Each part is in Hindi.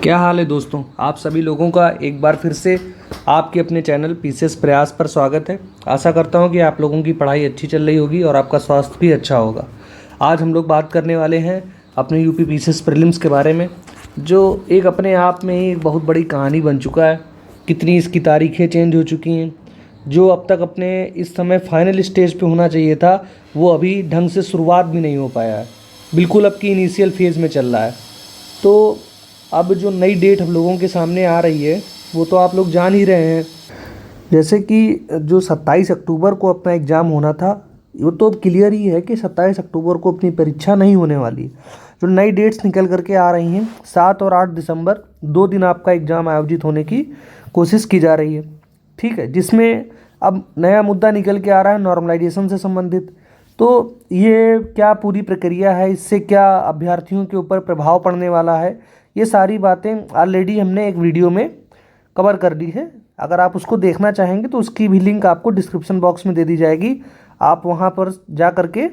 क्या हाल है दोस्तों। आप सभी लोगों का एक बार फिर से आपके अपने चैनल पीसीएस प्रयास पर स्वागत है। आशा करता हूं कि आप लोगों की पढ़ाई अच्छी चल रही होगी और आपका स्वास्थ्य भी अच्छा होगा। आज हम लोग बात करने वाले हैं अपने यूपी पीसीएस प्रीलिम्स के बारे में, जो एक अपने आप में ही एक बहुत बड़ी कहानी बन चुका है। कितनी इसकी तारीखें चेंज हो चुकी हैं। जो अब तक अपने इस समय फाइनल स्टेज पे होना चाहिए था, वो अभी ढंग से शुरुआत भी नहीं हो पाया है। बिल्कुल अब की इनिशियल फेज़ में चल रहा है। तो अब जो नई डेट हम लोगों के सामने आ रही है वो तो आप लोग जान ही रहे हैं। जैसे कि जो 27 अक्टूबर को अपना एग्ज़ाम होना था, वो तो अब क्लियर ही है कि 27 अक्टूबर को अपनी परीक्षा नहीं होने वाली। जो नई डेट्स निकल करके आ रही हैं, 7 और 8 दिसंबर 2 दिन आपका एग्ज़ाम आयोजित होने की कोशिश की जा रही है। ठीक है, जिसमें अब नया मुद्दा निकल के आ रहा है नॉर्मलाइजेशन से संबंधित। तो ये क्या पूरी प्रक्रिया है, इससे क्या अभ्यर्थियों के ऊपर प्रभाव पड़ने वाला है, ये सारी बातें ऑलरेडी हमने एक वीडियो में कवर कर दी है। अगर आप उसको देखना चाहेंगे तो उसकी भी लिंक आपको डिस्क्रिप्शन बॉक्स में दे दी जाएगी। आप वहाँ पर जा करके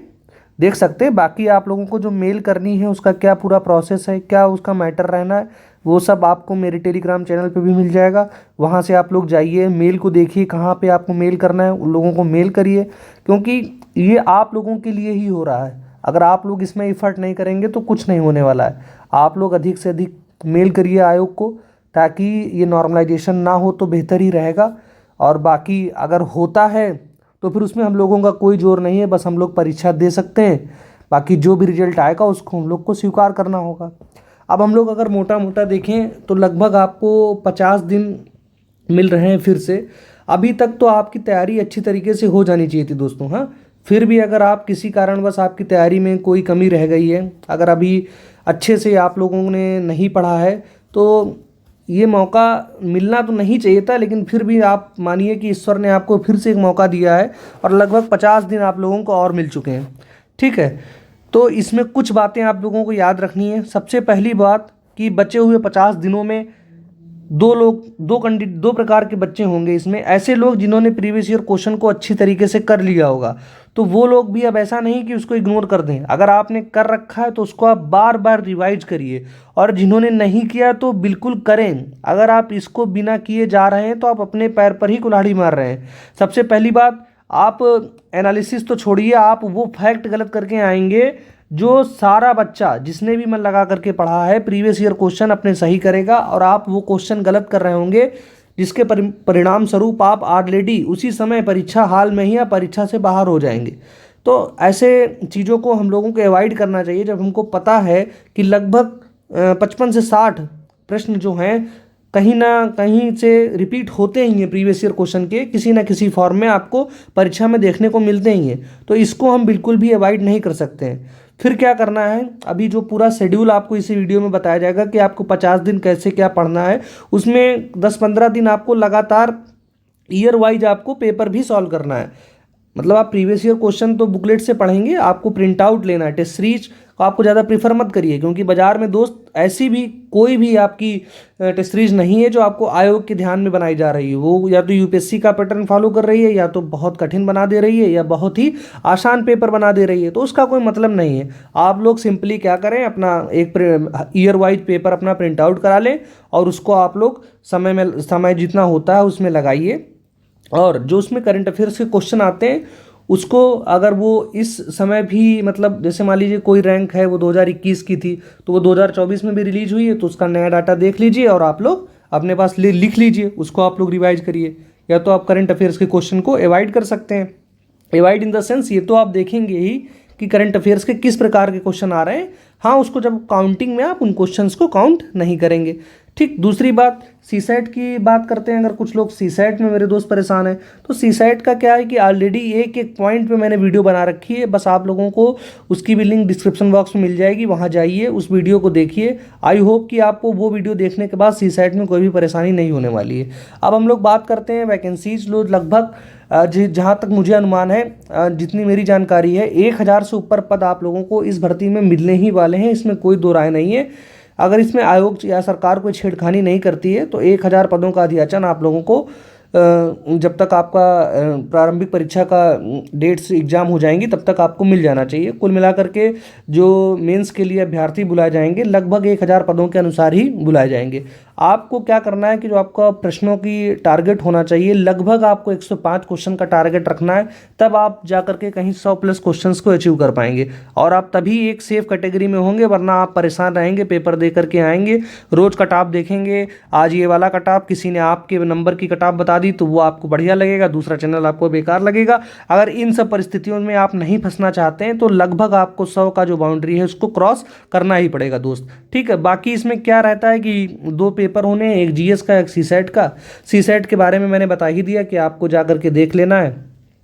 देख सकते हैं। बाकी आप लोगों को जो मेल करनी है उसका क्या पूरा प्रोसेस है, क्या उसका मैटर रहना है, वो सब आपको मेरे टेलीग्राम चैनल पे भी मिल जाएगा। वहाँ से आप लोग जाइए, मेल को देखिए कहाँ पे आपको मेल करना है, उन लोगों को मेल करिए, क्योंकि ये आप लोगों के लिए ही हो रहा है। अगर आप लोग इसमें एफर्ट नहीं करेंगे तो कुछ नहीं होने वाला है। आप लोग अधिक से अधिक मेल करिए आयोग को, ताकि ये नॉर्मलाइजेशन ना हो तो बेहतर ही रहेगा। और बाकी अगर होता है तो फिर उसमें हम लोगों का कोई जोर नहीं है, बस हम लोग परीक्षा दे सकते हैं। बाकी जो भी रिजल्ट आएगा उसको हम लोग को स्वीकार करना होगा। अब हम लोग अगर मोटा मोटा देखें तो लगभग आपको 50 दिन मिल रहे हैं फिर से। अभी तक तो आपकी तैयारी अच्छी तरीके से हो जानी चाहिए थी दोस्तों। हाँ, फिर भी अगर आप किसी कारणवश आपकी तैयारी में कोई कमी रह गई है, अगर अभी अच्छे से आप लोगों ने नहीं पढ़ा है, तो ये मौका मिलना तो नहीं चाहिए था, लेकिन फिर भी आप मानिए कि ईश्वर ने आपको फिर से एक मौका दिया है और लगभग 50 दिन आप लोगों को और मिल चुके हैं। ठीक है, तो इसमें कुछ बातें आप लोगों को याद रखनी है। सबसे पहली बात कि बचे हुए 50 दिनों में दो प्रकार के बच्चे होंगे। इसमें ऐसे लोग जिन्होंने प्रीवियस ईयर क्वेश्चन को अच्छी तरीके से कर लिया होगा, तो वो लोग भी अब ऐसा नहीं कि उसको इग्नोर कर दें। अगर आपने कर रखा है तो उसको आप बार बार रिवाइज करिए, और जिन्होंने नहीं किया तो बिल्कुल करें। अगर आप इसको बिना किए जा रहे हैं तो आप अपने पैर पर ही कुल्हाड़ी मार रहे हैं। सबसे पहली बात, आप एनालिसिस तो छोड़िए, आप वो फैक्ट गलत करके आएंगे जो सारा बच्चा जिसने भी मन लगा करके पढ़ा है प्रीवियस ईयर क्वेश्चन अपने सही करेगा, और आप वो क्वेश्चन गलत कर रहे होंगे, जिसके परिणाम स्वरूप आप ऑलरेडी उसी समय परीक्षा हाल में ही या परीक्षा से बाहर हो जाएंगे। तो ऐसे चीज़ों को हम लोगों को अवॉइड करना चाहिए। जब हमको पता है कि लगभग 55 से 60 प्रश्न जो हैं कहीं ना कहीं से रिपीट होते ही हैं, प्रीवियस ईयर क्वेश्चन के किसी ना किसी फॉर्म में आपको परीक्षा में देखने को मिलते ही हैं, तो इसको हम बिल्कुल भी अवॉइड नहीं कर सकते हैं। फिर क्या करना है, अभी जो पूरा शेड्यूल आपको इसी वीडियो में बताया जाएगा कि आपको 50 दिन कैसे क्या पढ़ना है। उसमें 10-15 दिन आपको लगातार ईयर वाइज आपको पेपर भी सॉल्व करना है। मतलब आप प्रीवियस ईयर क्वेश्चन तो बुकलेट से पढ़ेंगे, आपको प्रिंट आउट लेना है। टेस्ट सीरीज को आपको ज़्यादा प्रीफर मत करिए, क्योंकि बाजार में दोस्त ऐसी भी कोई भी आपकी टेस्ट सीरीज नहीं है जो आपको आयोग के ध्यान में बनाई जा रही है। वो या तो यूपीएससी का पैटर्न फॉलो कर रही है, या तो बहुत कठिन बना दे रही है, या बहुत ही आसान पेपर बना दे रही है। तो उसका कोई मतलब नहीं है। आप लोग सिंपली क्या करें, अपना एक ईयर वाइज पेपर अपना प्रिंट आउट करा लें, और उसको आप लोग समय जितना होता है उसमें लगाइए। और जो उसमें करंट अफेयर्स के क्वेश्चन आते हैं उसको, अगर वो इस समय भी, मतलब जैसे मान लीजिए कोई रैंक है वो 2021 की थी, तो वो 2024 में भी रिलीज हुई है, तो उसका नया डाटा देख लीजिए और आप लोग अपने पास लिख लीजिए, उसको आप लोग रिवाइज करिए। या तो आप करंट अफेयर्स के क्वेश्चन को अवॉइड कर सकते हैं। अवॉइड इन द सेंस, ये तो आप देखेंगे ही कि करंट अफेयर्स के किस प्रकार के क्वेश्चन आ रहे हैं। हाँ, उसको जब काउंटिंग में आप उन क्वेश्चंस को काउंट नहीं करेंगे। ठीक, दूसरी बात, सीसेट की बात करते हैं। अगर कुछ लोग सीसेट में मेरे दोस्त परेशान हैं, तो सीसेट का क्या है कि ऑलरेडी एक एक पॉइंट पे मैंने वीडियो बना रखी है। बस आप लोगों को उसकी भी लिंक डिस्क्रिप्शन बॉक्स में मिल जाएगी, वहाँ जाइए, उस वीडियो को देखिए। आई होप कि आपको वो वीडियो देखने के बाद सीसेट में कोई भी परेशानी नहीं होने वाली है। अब हम लोग बात करते हैं वैकेंसीज। लोग लगभग जहाँ तक मुझे अनुमान है, जितनी मेरी जानकारी है, 1000 से ऊपर पद आप लोगों को इस भर्ती में मिलने ही वाले हैं, इसमें कोई दो राय नहीं है। अगर इसमें आयोग या सरकार कोई छेड़खानी नहीं करती है तो 1000 पदों का अधियाचन आप लोगों को जब तक आपका प्रारंभिक परीक्षा का डेट्स एग्ज़ाम हो जाएंगी तब तक आपको मिल जाना चाहिए। कुल मिलाकर के जो मेंस के लिए अभ्यर्थी बुलाए जाएंगे लगभग 1000 पदों के अनुसार ही बुलाए जाएंगे। आपको क्या करना है कि जो आपका प्रश्नों की टारगेट होना चाहिए लगभग आपको 105 क्वेश्चन का टारगेट रखना है, तब आप जाकर के कहीं 100 प्लस क्वेश्चंस को अचीव कर पाएंगे और आप तभी एक सेफ कैटेगरी में होंगे, वरना आप परेशान रहेंगे। पेपर दे करके आएंगे, रोज कट ऑफ देखेंगे, आज ये वाला कट ऑफ, किसी ने आपके नंबर की कट ऑफ बता दी तो वो आपको बढ़िया लगेगा, दूसरा चैनल आपको बेकार लगेगा। अगर इन सब परिस्थितियों में आप नहीं फंसना चाहते हैं तो लगभग आपको 100 का जो बाउंड्री है उसको क्रॉस करना ही पड़ेगा दोस्त, ठीक है। बाकी इसमें क्या रहता है कि 2 पेपर होने, एक जीएस का, एक सीसेट का। सीसेट के बारे में मैंने बता ही दिया कि आपको जा करके देख लेना है,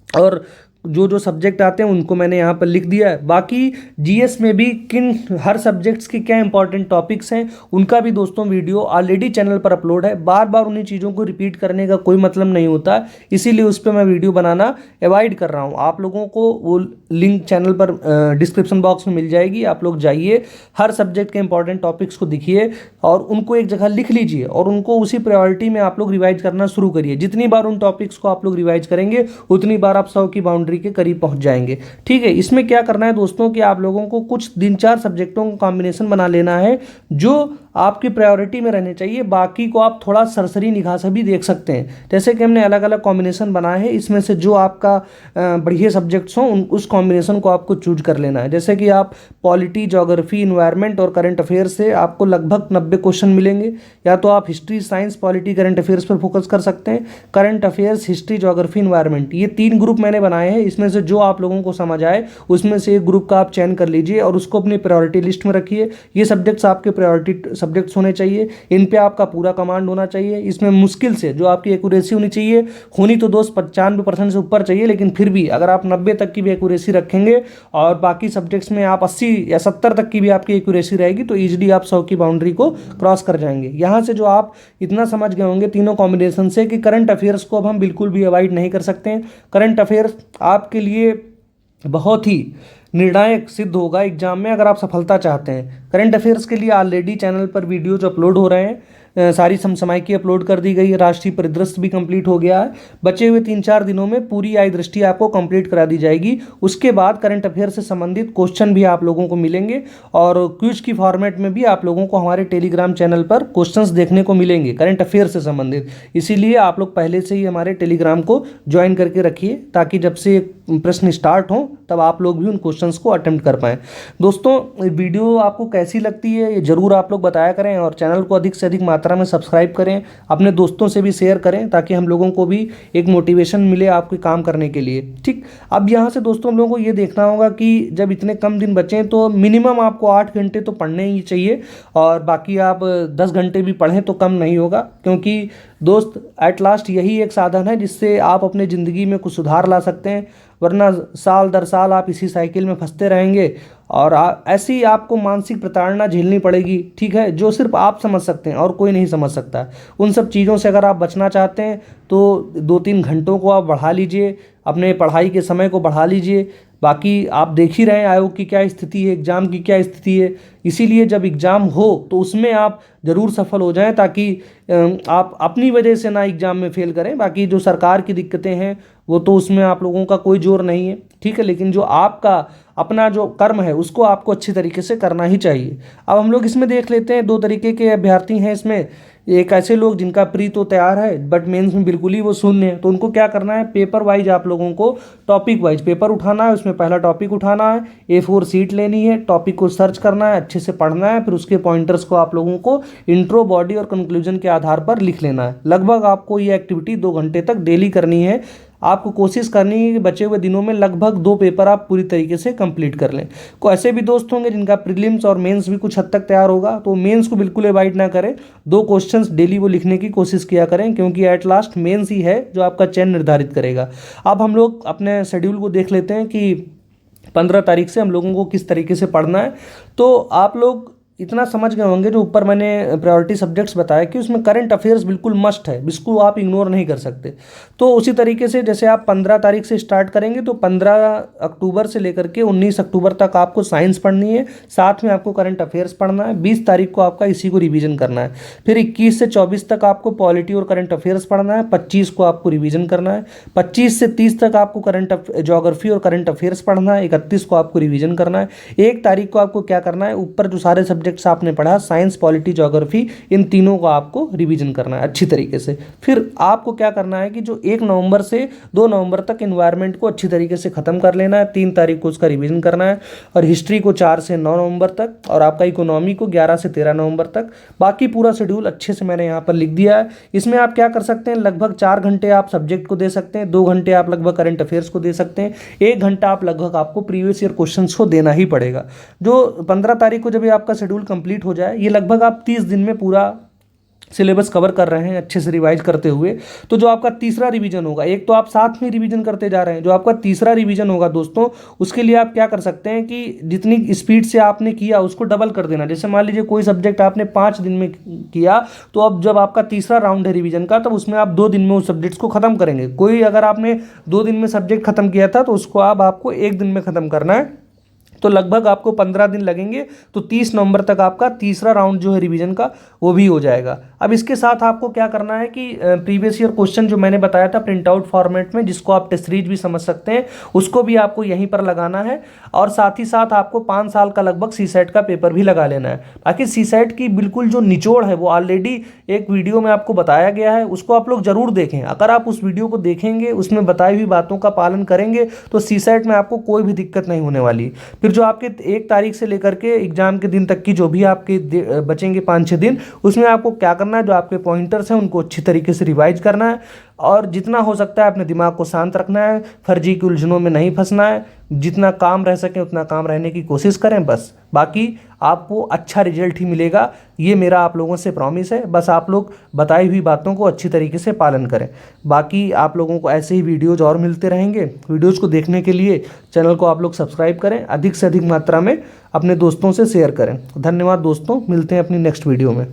और जो जो सब्जेक्ट आते हैं उनको मैंने यहाँ पर लिख दिया है। बाकी जीएस में भी किन हर सब्जेक्ट्स के क्या इंपॉर्टेंट टॉपिक्स हैं उनका भी दोस्तों वीडियो ऑलरेडी चैनल पर अपलोड है। बार बार उन्हीं चीज़ों को रिपीट करने का कोई मतलब नहीं होता, इसीलिए उस पर मैं वीडियो बनाना अवॉइड कर रहा हूँ। आप लोगों को वो लिंक चैनल पर डिस्क्रिप्शन बॉक्स में मिल जाएगी, आप लोग जाइए, हर सब्जेक्ट के इंपॉर्टेंट टॉपिक्स को देखिए और उनको एक जगह लिख लीजिए और उनको उसी प्रायोरिटी में आप लोग रिवाइज करना शुरू करिए। जितनी बार उन टॉपिक्स को आप लोग रिवाइज करेंगे उतनी बार आप 100 की बाउंड्री के करीब पहुंच जाएंगे, ठीक है। इसमें क्या करना है दोस्तों कि आप लोगों को कुछ 3-4 सब्जेक्टों का कॉम्बिनेशन बना लेना है जो आपकी प्रायोरिटी में रहने चाहिए, बाकी को आप थोड़ा सरसरी निगाह से भी देख सकते हैं। जैसे कि हमने अलग अलग कॉम्बिनेशन बनाए हैं, इसमें से जो आपका बढ़िया सब्जेक्ट्स हों उस कॉम्बिनेशन को आपको चूज कर लेना है। जैसे कि आप पॉलिटी, ज्योग्राफी, इन्वायरमेंट और करंट अफेयर्स से आपको लगभग 90 क्वेश्चन मिलेंगे, या तो आप history, science, polity, current affairs पर फोकस कर सकते हैं। Current affairs, history, geography, environment, ये 3 ग्रुप मैंने बनाए हैं। इसमें से जो आप लोगों को समझ आए उसमें से एक ग्रुप का आप चयन कर लीजिए और उसको अपनी प्रायोरिटी लिस्ट में रखिए। ये सब्जेक्ट्स आपके प्रायोरिटी सब्जेक्ट्स होने चाहिए, इन पे आपका पूरा कमांड होना चाहिए। इसमें मुश्किल से जो आपकी एक्यूरेसी होनी चाहिए, होनी तो दोस्त 95% से ऊपर चाहिए, लेकिन फिर भी अगर आप 90 तक की भी एक्यूरेसी रखेंगे और बाकी सब्जेक्ट्स में आप 80 या 70 तक की भी आपकी एक्यूरेसी रहेगी तो ईजिली आप 100 की बाउंड्री को क्रॉस कर जाएंगे। यहाँ से जो आप इतना समझ गए होंगे तीनों कॉम्बिनेशन से कि करंट अफेयर्स को अब हम बिल्कुल भी अवॉइड नहीं कर सकते हैं। करंट अफेयर्स आपके लिए बहुत ही निर्णायक सिद्ध होगा एग्जाम में अगर आप सफलता चाहते हैं। करंट अफेयर्स के लिए ऑलरेडी चैनल पर वीडियोज अपलोड हो रहे हैं, सारी समसामयिकी अपलोड कर दी गई है, राष्ट्रीय परिदृश्य भी कंप्लीट हो गया है। बचे हुए 3-4 दिनों में पूरी आय दृष्टि आपको कंप्लीट करा दी जाएगी। उसके बाद करंट अफेयर से संबंधित क्वेश्चन भी आप लोगों को मिलेंगे और क्विज की फॉर्मेट में भी आप लोगों को हमारे टेलीग्राम चैनल पर क्वेश्चंस देखने को मिलेंगे करंट अफेयर से संबंधित। इसीलिए आप लोग पहले से ही हमारे टेलीग्राम को ज्वाइन करके रखिए ताकि जब से प्रश्न स्टार्ट हो तब आप लोग भी उन क्वेश्चंस को अटेम्प्ट कर पाएँ। दोस्तों, वीडियो आपको कैसी लगती है ये जरूर आप लोग बताया करें और चैनल को अधिक से अधिक मात्रा में सब्सक्राइब करें, अपने दोस्तों से भी शेयर करें ताकि हम लोगों को भी एक मोटिवेशन मिले आपके काम करने के लिए, ठीक। अब यहाँ से दोस्तों हम लोगों को ये देखना होगा कि जब इतने कम दिन बचे हैं तो मिनिमम आपको 8 घंटे तो पढ़ने ही चाहिए और बाकी आप 10 घंटे भी पढ़ें तो कम नहीं होगा, क्योंकि दोस्त एट लास्ट यही एक साधन है जिससे आप अपने ज़िंदगी में कुछ सुधार ला सकते हैं। वरना साल दर साल आप इसी साइकिल में फंसते रहेंगे और ऐसी आपको मानसिक प्रताड़ना झेलनी पड़ेगी, ठीक है, जो सिर्फ आप समझ सकते हैं और कोई नहीं समझ सकता। उन सब चीज़ों से अगर आप बचना चाहते हैं तो 2-3 घंटों को आप बढ़ा लीजिए, अपने पढ़ाई के समय को बढ़ा लीजिए। बाकी आप देख ही रहे हैं आयोग की क्या स्थिति है, एग्ज़ाम की क्या स्थिति है। इसीलिए जब एग्ज़ाम हो तो उसमें आप ज़रूर सफल हो जाएं ताकि आप अपनी वजह से ना एग्ज़ाम में फेल करें। बाकी जो सरकार की दिक्कतें हैं वो तो उसमें आप लोगों का कोई जोर नहीं है, ठीक है, लेकिन जो आपका अपना जो कर्म है उसको आपको अच्छी तरीके से करना ही चाहिए। अब हम लोग इसमें देख लेते हैं 2 तरीके के अभ्यर्थी हैं इसमें। एक ऐसे लोग जिनका प्री तो तैयार है बट मेंस में बिल्कुल ही वो शून्य है, तो उनको क्या करना है, पेपर वाइज आप लोगों को टॉपिक वाइज पेपर उठाना है। उसमें पहला टॉपिक उठाना है, A4 शीट लेनी है, टॉपिक को सर्च करना है, अच्छे से पढ़ना है, फिर उसके पॉइंटर्स को आप लोगों को इंट्रो, बॉडी और कंक्लूजन के आधार पर लिख लेना है। लगभग आपको ये एक्टिविटी 2 घंटे तक डेली करनी है। आपको कोशिश करनी है कि बचे हुए दिनों में लगभग 2 पेपर आप पूरी तरीके से कंप्लीट कर लें। को ऐसे भी दोस्त होंगे जिनका प्रीलिम्स और मेंस भी कुछ हद तक तैयार होगा, तो मेंस को बिल्कुल अवॉइड ना करें। 2 क्वेश्चंस डेली वो लिखने की कोशिश किया करें, क्योंकि एट लास्ट मेंस ही है जो आपका चयन निर्धारित करेगा। अब हम लोग अपने शेड्यूल को देख लेते हैं कि 15 तारीख से हम लोगों को किस तरीके से पढ़ना है। तो आप लोग इतना समझ गए होंगे जो ऊपर मैंने प्रायोरिटी सब्जेक्ट्स बताया कि उसमें करंट अफेयर्स बिल्कुल मस्ट है, जिसको आप इग्नोर नहीं कर सकते। तो उसी तरीके से जैसे आप 15 तारीख से स्टार्ट करेंगे तो 15 अक्टूबर से लेकर के 19 अक्टूबर तक आपको साइंस पढ़नी है, साथ में आपको करंट अफेयर्स पढ़ना है। 20 तारीख को आपका इसी को रिवीजन करना है। फिर 21 से 24 तक आपको पॉलिटी और करंट अफेयर्स पढ़ना है। 25 को आपको रिवीजन करना है। 25 से 30 तक आपको ज्योग्राफी और करंट अफेयर्स पढ़ना है। 31 को आपको रिवीजन करना है। 1 तारीख को आपको क्या करना है, ऊपर जो सारे सब्जेक्ट्स आपने पढ़ा साइंस, पॉलिटी, ज्योग्राफी, इन तीनों को आपको रिवीजन करना है अच्छी तरीके से। फिर आपको क्या करना है कि जो 1 नवंबर से 2 नवंबर तक एनवायरनमेंट को अच्छी तरीके से खत्म कर लेना है। 3 तारीख को उसका रिवीजन करना है। और हिस्ट्री को 4 से 9 नवंबर तक, और आपका इकोनॉमी को 11 से 13 नवंबर तक। बाकी पूरा शेड्यूल अच्छे से मैंने यहाँ पर लिख दिया है। इसमें आप क्या कर सकते हैं, लगभग 4 घंटे आप सब्जेक्ट को दे सकते हैं, 2 घंटे आप लगभग करंट अफेयर्स को दे सकते हैं, 1 घंटा आप लगभग आपको प्रीवियस ईयर क्वेश्चंस को देना ही पड़ेगा। जो 15 तारीख को जब ये आपका शेड्यूल कंप्लीट हो जाए, ये लगभग आप 30 दिन में पूरा सिलेबस कवर कर रहे हैं अच्छे से रिवाइज करते हुए। तो जो आपका तीसरा रिवीजन होगा, एक तो आप साथ में रिवीजन करते जा रहे हैं, जो आपका तीसरा रिवीजन होगा दोस्तों, उसके लिए आप क्या कर सकते हैं कि जितनी स्पीड से आपने किया उसको डबल कर देना। जैसे मान लीजिए कोई सब्जेक्ट आपने 5 दिन में किया, तो अब जब आपका तीसरा राउंड है रिवीजन का, तब उसमें आप 2 दिन में उस सब्जेक्ट्स को खत्म करेंगे। कोई अगर आपने 2 दिन में सब्जेक्ट खत्म किया था, तो उसको अब आपको 1 दिन में खत्म करना है। तो लगभग आपको 15 दिन लगेंगे। तो 30 नवंबर तक आपका तीसरा राउंड जो है रिवीजन का वो भी हो जाएगा। अब इसके साथ आपको क्या करना है कि प्रीवियस ईयर क्वेश्चन जो मैंने बताया था प्रिंट आउट फॉर्मेट में, जिसको आप टेस्ट सीरीज भी समझ सकते हैं, उसको भी आपको यहीं पर लगाना है। और साथ ही साथ आपको 5 साल का लगभग सीसेट का पेपर भी लगा लेना है। बाकी सीसेट की बिल्कुल जो निचोड़ है वो ऑलरेडी एक वीडियो में आपको बताया गया है, उसको आप लोग जरूर देखें। अगर आप उस वीडियो को देखेंगे, उसमें बताई हुई बातों का पालन करेंगे, तो सीसेट में आपको कोई भी दिक्कत नहीं होने वाली। फिर जो आपके 1 तारीख से लेकर के एग्जाम के दिन तक की जो भी आपके बचेंगे 5-6 दिन, उसमें आपको क्या करना है, जो आपके पॉइंटर्स हैं उनको अच्छी तरीके से रिवाइज करना है। और जितना हो सकता है अपने दिमाग को शांत रखना है, फर्जी की उलझनों में नहीं फंसना है। जितना काम रह सके उतना काम रहने की कोशिश करें बस। बाकी आपको अच्छा रिजल्ट ही मिलेगा, ये मेरा आप लोगों से प्रॉमिस है। बस आप लोग बताई हुई बातों को अच्छी तरीके से पालन करें। बाकी आप लोगों को ऐसे ही वीडियोज़ और मिलते रहेंगे। वीडियोज़ को देखने के लिए चैनल को आप लोग सब्सक्राइब करें, अधिक से अधिक मात्रा में अपने दोस्तों से शेयर करें। धन्यवाद दोस्तों, मिलते हैं अपनी नेक्स्ट वीडियो में।